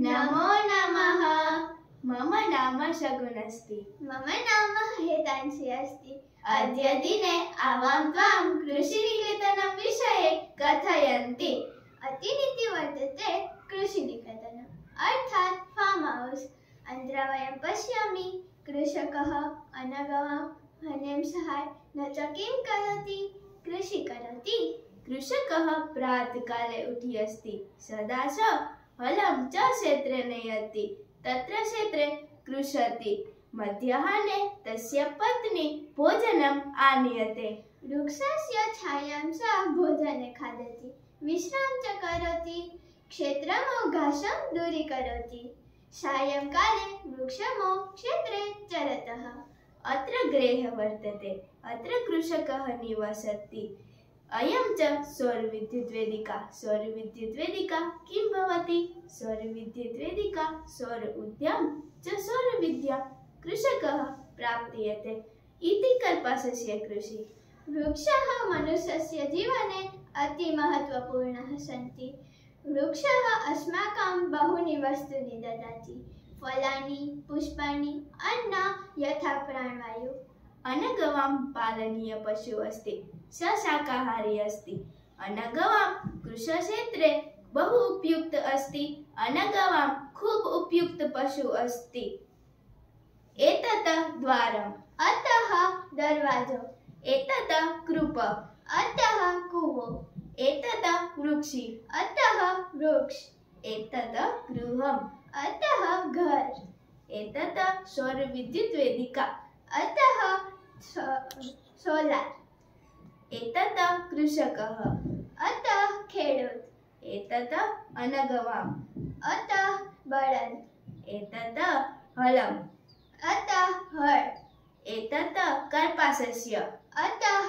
नमो नमः। मम नाम शगुनस्ति। मम नाम हेतांशी अस्ति। अद्य दिने आवां त्वां कृषिनिकेतनं विषये कथयन्ति। अतिनिति वर्तते कृषिनिकेतनम् अर्थात् फार्म हाउस। अत्र वयं पश्यामि कृषकः अनगवां हनें सहाय न च किं करोति, कृषि करोति। कृषकः प्रातःकाले उठी अस्ति, सदा च हलं च क्षेत्रे नयति, तत्र क्षेत्रे कृषति। मध्याह्ने तस्य पत्नी भोजनम् आनीयते। वृक्षस्य छायां स भोजने खादति, विश्रामं च करोति, क्षेत्रं घासं दूरीकरोति। सायंकाले वृक्षमो क्षेत्रे चरतः। अत्र गृहः वर्तते, अत्र कृषकः निवसति। अयं च सौरविद्युद्वेदिका। सौरविद्युद्वेदिका किं भवति? सौरविद्युद्वेदिका सौर ऊर्जां च सौरविद्या कृषकः प्राप्यते इति कल्पस्य कृषि। वृक्षः मनुष्यस्य जीवने अति महत्वपूर्णः सन्ति। वृक्षः अस्माकं बहूनि वस्तूनि ददाति। फलानि, पुष्पाणि, अन्नं यथा प्राणवायु। अनगवां पालनीय पशु अस्ति, स शाकाहारी अस्ति। अनगवां कृषिक्षेत्रे बहु उपयुक्त अस्ति। अनगवां खूब उपयुक्त पशु अस्ति। एतत् द्वारम्, अतः दरवाजो। एतत् कृप, अतः कूपो। एतत् वृक्षि, अतः वृक्ष। एतत् गृहम्, अतः घर। एतत् सौरविद्युद्वेदिका, अतः सोलार। एतत् कृषकः, अतः खेडूत। एतत् अनगवाम्, अतः बळद। एतत् हलम्, अतः हळ। एतत् कार्पासस्य, अतः